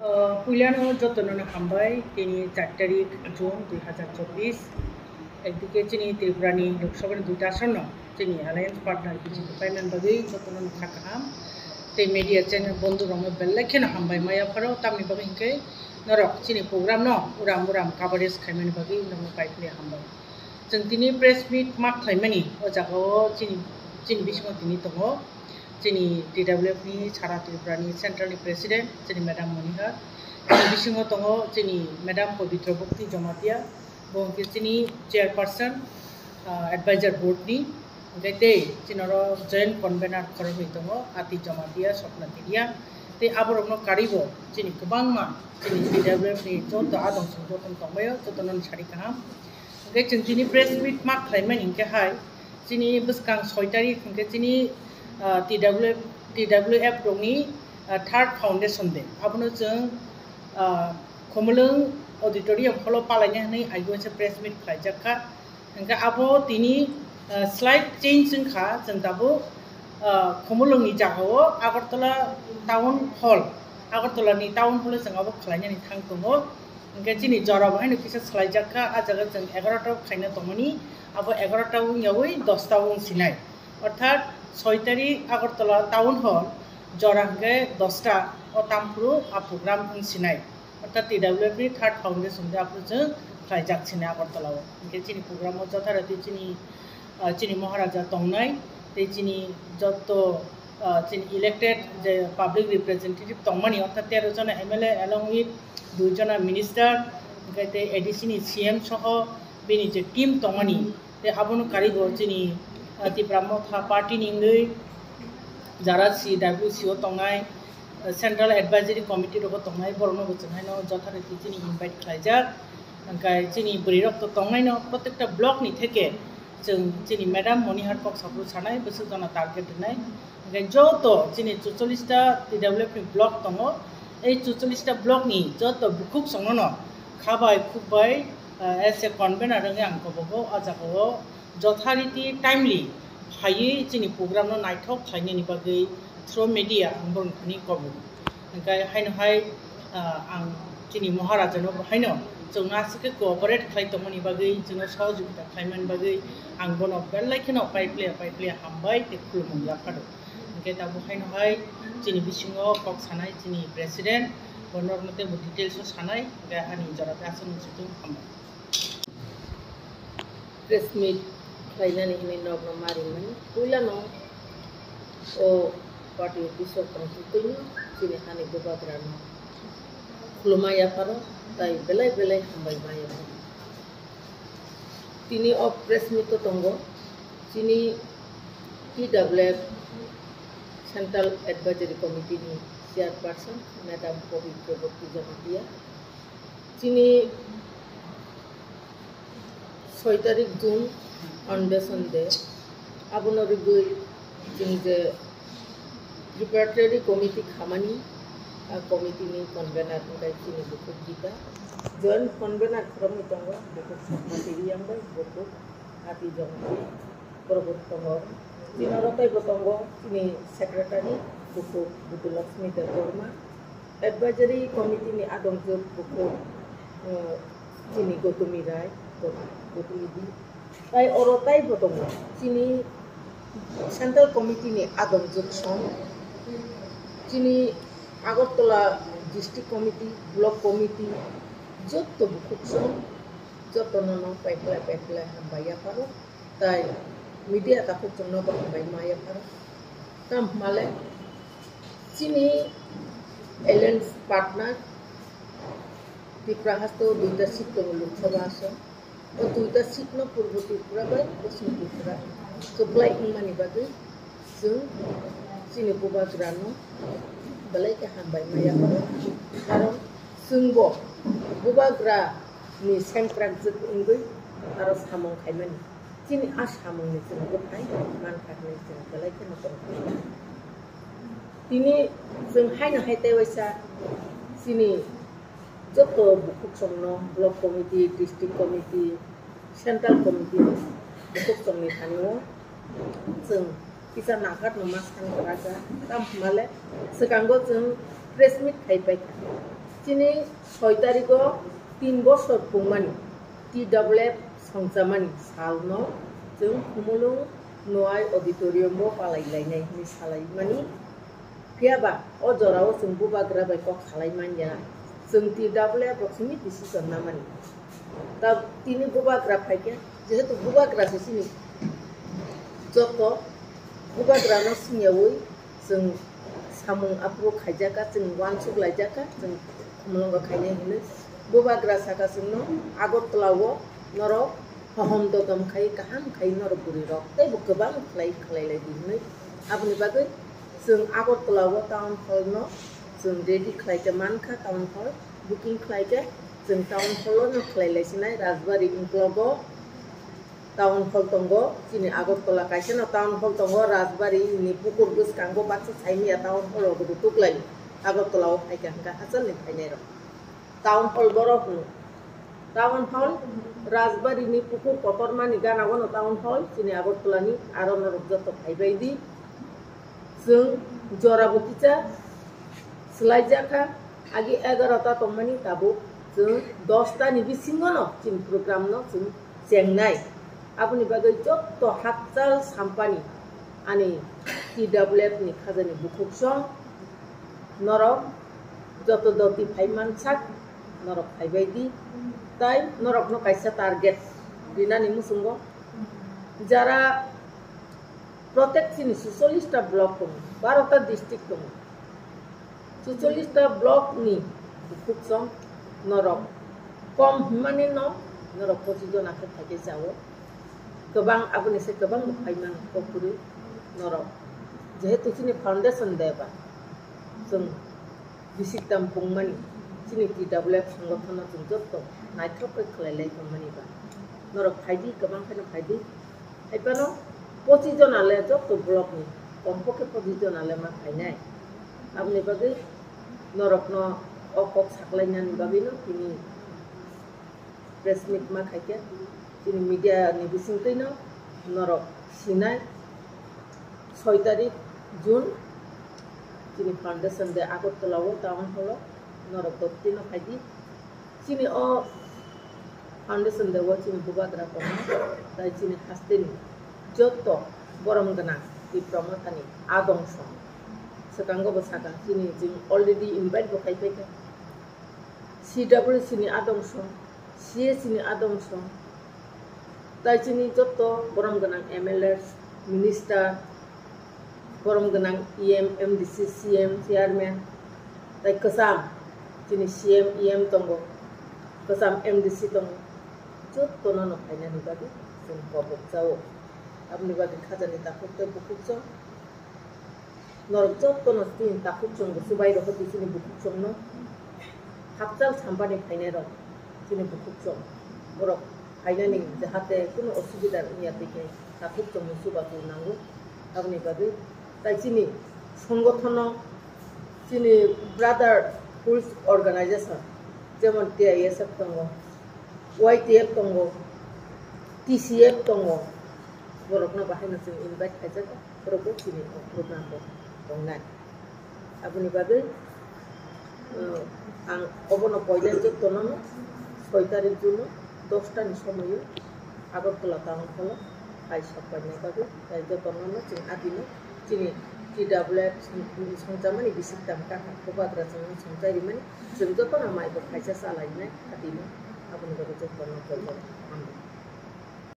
পুইলানো যতনनो হামবাই তিনি 4 তারিখ জুন 2024 একদিকে চিনি ত্রিপুরানি লোকসভার 2টা আসন চিনি অ্যালায়েন্স পার্টনার বিজেপি পাইমেন বাগৈ যতনनो খাকাম তে মিডিয়া চ্যানেল বন্ধু রঙ বেল্লাখেন হামবাই মায়াফারো তামনি বাগৈ হিংকে নরক চিনি প্রোগ্রাম ন উরাম উরাম কাভারেজ খাইমেন বাগৈ নমো পাইফলে হামবাই जों दिनै प्रेस मिट मार्क खालामनायनि जायगायाव चिनि बिसिङाव दिनै दङ जोंनि DWF नि सारा त्रिपुरानि सेन्ट्रेलनि प्रेसिडेन्ट जोंनि मेडाम मनिहार जोंनि बिसिङाव दङ जोंनि मेडाम पबित्र भक्ति जमातिया बुंखि जोंनि चेयारपार्सन एडभाइजर बोर्डनि ओमफ्राय दै जोंनाव जयेन्ट कनभेनार खरबै दङ आति जमातिया सपना तिरिया दै आबरनो कारिबो जोंनि गोबां मा जोंनि DWF नि जत आदं संजों दंबायो जतनन सारि गाहाम जों दिनै प्रेस मिट मार्क खालामनायनि हिंखाहाय जोंनि बोसोरां 6 तारिख हिंखे जोंनि TWF दंनि थार्ड फाउंडेशन दे आबनो जों खमलों ऑडिटोरियम हॉल पालायने हनै आइगो मोनसे प्रेस मिट खालामजाखा हिंखा आबो दिनै स्लाइड चेंज जोंखा जों दाबो खमलोंनि जागायाव आगरतला टाउन हॉल आगरतलानि टाउन हॉल जों आबो खालामनानै थां दङ ओंखाय दिनै जरा बाहायनो फैसा सोलायजाखा आजागा जों 11टाव खायनो दंमोननि आबो 11टाव यावै 10टाव सिनाय अर्थात 6 तारिख आगरतला टाउन हॉल जरा के 10टा और तामपुरु आ प्रोग्राम सिनाय अर्थात TWF नि थर्ड फाउंडेशन दे आपु जों खायजाक सिनाय आगरतलाव ओंखाय दिनै प्रोग्रामाव जथारथि दिनै महाराजा दंनाय दै दिनै जत दिनै इलेक्टेड जे पब्लिक रिप्रेजेंटेटिव दंमोन अर्थात 13 जन MLA along with 2 जना मिनिस्टार ओंखायते एडिसिनि CM सह बेनि जे टीम दंमोन ते आबनो कारिगो दिनै त्रिपुरा था पार्टी निंगै जारा CWCO दंनाय सेंट्रल एडवाइजरी कमिटी रखो दंनाय बरनो बचनहायनो जथारथि दिनै इनभाइट खालामजाक ओंखाय दिनै बरिरक दंनायनो प्रत्येकटा ब्लक नि थेके जों दिनै मेडाम मनिहार पक्ष साफ्रु सानाय बोसोर जना टार्गेट दोननाय ओंखाय जत दिनै 44टा TWF नि ब्लक दङ এই 44টা ব্লক নি যত বুকুক সংন খাবাই খুবাই এস এ কনভেনার আং কবগো আজাগো যথারীতি টাইমলি फायै जोंनि प्रग्राम नायथाव खालामनायनि बागै थ्रु मिडिया बरनखनि कबो ओंखाय हायनोहाय आं दिनै महाराजानो बाहायनो जों नासिके कोअपारेट खालामदोंमोन बागै जोंनो सहयोगिता खालामनायनि बागै आं बनो बेलायखिनो पाइप्ले हामबाय ते खुलुमो याफादो ओंखाय दा बाहायनोहाय जोंनि बिसिङाव कक सानाय जोंनि प्रेसिडेन्ट बनर मते डिटेल्स सानाय ओंखाय आंनि जरा आसन सुथुं हामबाय प्रेस मिट खालामनानै हिनै नग्न मारिमोन पुइलानो ओ पार्टी अफिस कनसिटुयनि दिनै हानि गोबाग्रानो खुलुमाया फारो ताई बेलाय हामबाय माया तिनि अफ प्रेस मिट दंगो दिनै TWF सेंट्रल एडवाइजरी कमिटी नि चेयरपार्सन मैडम पवित्र भक्ति जमातिया दिनै 6 तारिख जून फाउंडेशन दे आबनो रिगुइ जों जे प्रिपारेटरी कमिटी खामानि कमिटी नि कन्वेनर ओंखाय दिनै बुकुक गीता जयेन्ट कन्वेनर खरमै दङ बुकुक सपनातिरि आंबाय बुकुक आति जमाति बरगत दङ दिनरताय बतंग दिनै सेक्रेटारि बुकुक बुद्धलक्ष्मी देवबर्मा एडवाइजरी कमिटी नि आदमजोब बुकुक दिनै गौतमी राय गौतमी दी ताई अरताय बतंग दिनै सेंट्रल कमिटी नि आदमजोब सम दिनै Agartala district committee block committee जत बुकुक सम जतननो पाइपला हामबाया पारो ताई मीडिया ताको जोंनो बाहायबाय माया फारो ताम माले दिनै एलायंस पार्टनार त्रिपुरा हास्तो 2टा सीट दङ लोकसभा आसन और 2टा सीट न पूर्व त्रिपुरा बाय पश्चिम त्रिपुरा सप्लाय मानि बागै जों दिनै गोबाग्रानो बेलायके हामबाय माया फारो कारण जोंबो गोबाग्रा नि सेंक्राक जों इंगै आरो सामं खायमानि दिनै आसामनि जों गथाय मान खालामनाय जों बेलायके नखर दिनै जों हायनो हायतायवायसा दिनै जत बुकुक संनो block committee district committee central committee बुकुक संनि थानायाव जों किसा नागार नमा सानग्राजा ताम माले सिगांगो जों प्रेस मिट खायबाय Sini 6 tariko 3 bosor pungmani TWF songsamani salno जों humulung noai auditorium bo palailainai ni salaimani phiaba o jorao जों bubagra bai ko khalaimanya जों TWF rokhni decision namani ta tini bubagra phaike jehetu bubagra se sini joko bubagra no sinyawi जों samung apro khaijaka जों wansuk laijaka जों mulungga khaine hine bubagra saka singno Agartalawo norok haham dodam khai kaham khai norok buri rok tei bo gobang khlai lai dinai abni bagai जों Agartalawo town hall no जों ready khlaike mankha town hall booking khlaike जों town hall no khlai lai sinai Rajbari Inclogo town hall tongo chini Agartala kaise no town hall tongo Rajbari ni pukur gus kanggo baksa saimia town hall ro tuklai Agartalawo haika hangka hasal ni khainai ro town hall borok no town hall Rajbari ni pukur kotorma ni gana wono town hall chini Agartala ni aro norok joto phaibaidi जों Jorabuticha Slaijaka agi 11 ta tongmani tabo जों 10 ta ni bisingo no chin program no जों jengnai abuni bagai jotto hakjal sampani ani TWF ni khajani bukuksong norok joto doti phaiman sak norok phaibaidi tai norok no kaisa target dinani musungo jara প্রত্যেক চিনি 46টা block কম 12টা district কম 46টা block নি খুবসম নরক কম মানে নরক 25 জন আকে থাকে যাও গোবাং আপনি সে গোবাং ফাইমান কপুরি নরক যেহেতু চিনি ফাউন্ডেশন দেবা जों বিসিকতাম পংমানি চিনি TWF সংগঠন जों যত নাইথ্রক খলাইলাই কমানি বা নরক ফাইদি গোবাং ফাইনো ফাইদি আইপানো 25 জন ale যত ব্লক নি কমপক্ষে 25 জন ale মা খাইনাই আপনি বাগে নরকন অকক সাকলাইনান বাবিনো তিনি প্রেস মিট মা খাইকে তিনি মিডিয়া নি বিসিংতৈনো নরক সিনাই 6 তারিখ জুন তিনি ফাউন্ডেশন দে আগরতলাও টাউন হলো নরক দত্তিনো খাইদি তিনি ও ফাউন্ডেশন দে ওচিনি বুবাগ্রা কম তাই তিনি হাসতেনি joto borong gana di promotani adongso sekango bosaka sini jing already invite bo kai peka CW sini adongso CA sini adongso tai sini joto borong gana MLS minister borong gana EM MDC CM chairman tai kesam sini CM EM tongo kesam MDC tongo joto nono kaina ni bagi sing pobok jauh আপনি বাকি খাজানি তাকুতে বুকুচং নরজত তো নস্তিন তাকুচং সুবাই রহ দিছিনি বুকুচং ন হাকজাল সাম্পানি ফাইনে র চিনি বুকুচং বরক ফাইনানি যাহাতে কোনো অসুবিধা নিয়া দিকে তাকুচং সুবাতু নাঙ্গু আপনি বাকি তাই চিনি সংগঠন চিনি ব্রাদার হুলস অর্গানাইজেশন যেমন TISF দঙ্গ YTF দঙ্গ TCF দঙ্গ borokno bahina जों invite खाइजाका borok chini program ko tongnai abuni bagai ang obono poilen jo tonono 6 tarik juno 10 ta ni somoyo Agartala town hall khai sapanai bagai tai jo tonono जों adino chini TWF songsamani bisiktam ka kobagra जों songsairi mani जों jo tona mai ko khaisa salainai adino abuni bagai jo tonono